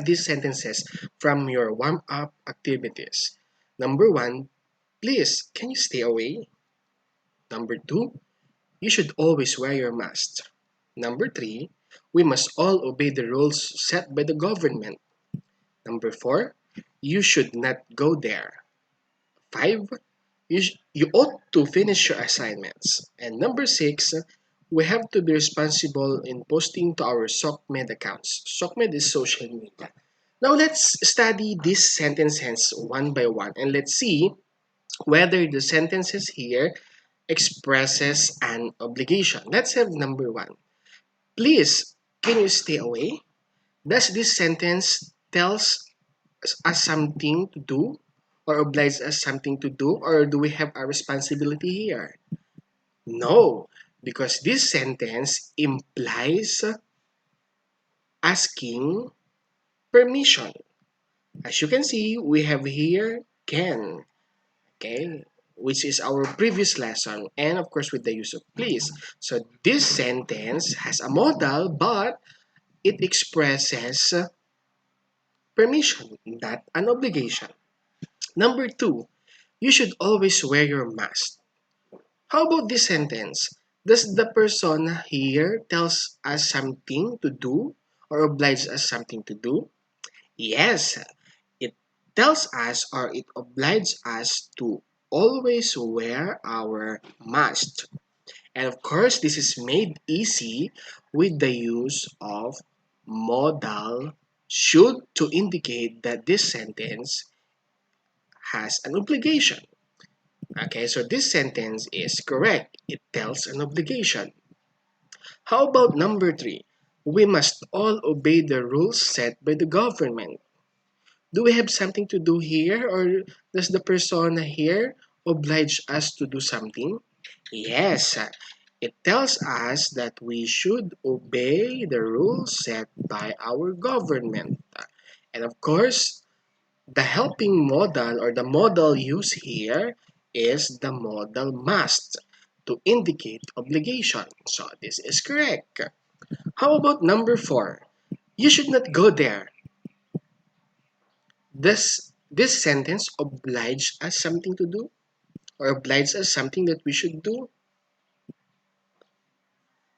these sentences from your warm-up activities. Number one, please, can you stay away? Number two, you should always wear your mask. Number three, we must all obey the rules set by the government. Number four, you should not go there. Five, you ought to finish your assignments. And number six, we have to be responsible in posting to our SOCMED accounts. SOCMED is social media. Now let's study these sentences one by one and let's see whether the sentences here expresses an obligation. Let's have number one. Please, can you stay away? Does this sentence tells us something to do or obliges us something to do, or do we have a responsibility here? No, because this sentence implies asking permission. As you can see, we have here can, okay, which is our previous lesson, and of course with the use of please. So this sentence has a modal, but it expresses permission, not an obligation. Number two, you should always wear your mask. How about this sentence? Does the person here tells us something to do or obliges us something to do? Yes, it tells us or it obliges us to always wear our mask. And of course, this is made easy with the use of modal should to indicate that this sentence has an obligation. Okay, so this sentence is correct. It tells an obligation. How about number three? We must all obey the rules set by the government. Do we have something to do here, or does the persona here oblige us to do something? Yes, it tells us that we should obey the rules set by our government. And of course, the helping modal or the modal used here is the modal must to indicate obligation. So this is correct. How about number four? You should not go there. Does this sentence oblige us something to do or oblige us something that we should do?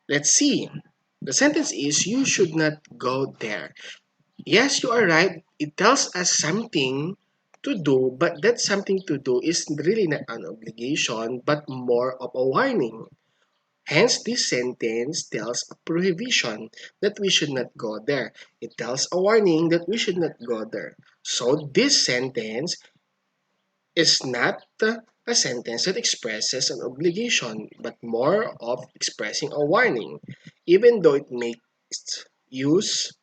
Let's see. The sentence is you should not go there. Yes, you are right. It tells us something to do, but that something to do is really not an obligation, but more of a warning. Hence, this sentence tells a prohibition that we should not go there. It tells a warning that we should not go there. So, this sentence is not a sentence that expresses an obligation, but more of expressing a warning, even though it makes use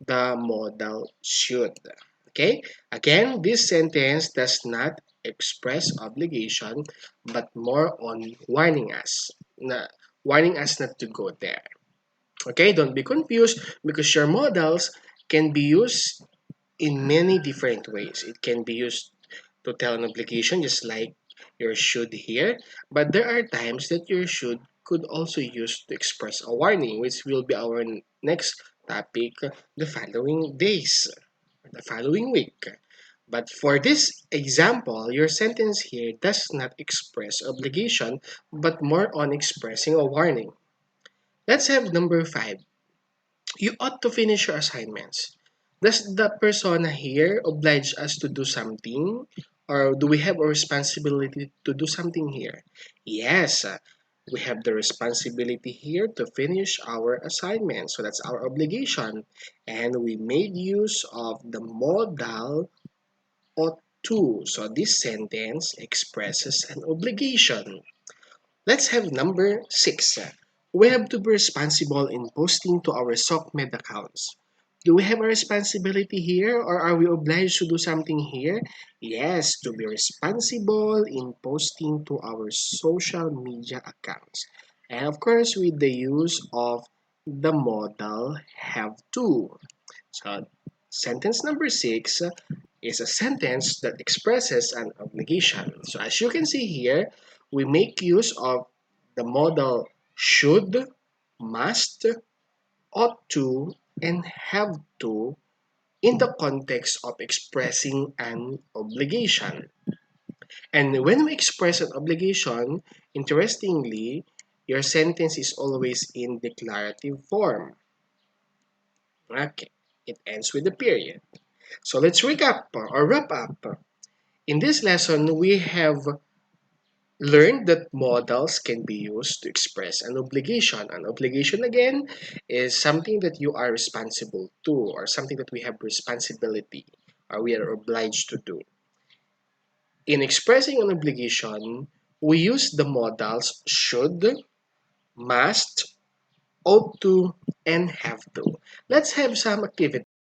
the modal should. Okay? Again, this sentence does not express obligation, but more on warning us not to go there. Okay? Don't be confused because your modals can be used in many different ways. It can be used to tell an obligation, just like your should here, but there are times that your should could also use to express a warning, which will be our next topic the following days, the following week. But for this example, your sentence here does not express obligation, but more on expressing a warning. Let's have number five. You ought to finish your assignments. Does the persona here oblige us to do something? Or do we have a responsibility to do something here? Yes, we have the responsibility here to finish our assignment. So that's our obligation. And we made use of the modal ought to. So this sentence expresses an obligation. Let's have number six. We have to be responsible in posting to our SOCMED accounts. Do we have a responsibility here or are we obliged to do something here? Yes, to be responsible in posting to our social media accounts. And of course, with the use of the modal have to. So, sentence number six is a sentence that expresses an obligation. So, as you can see here, we make use of the modal should, must, ought to, and have to in the context of expressing an obligation. And when we express an obligation, interestingly, your sentence is always in declarative form. Okay, it ends with a period. So let's recap or wrap up. In this lesson, we have learned that modals can be used to express an obligation. An obligation, again, is something that you are responsible to, or something that we have responsibility or we are obliged to do. In expressing an obligation, we use the modals should, must, ought to, and have to. Let's have some activity.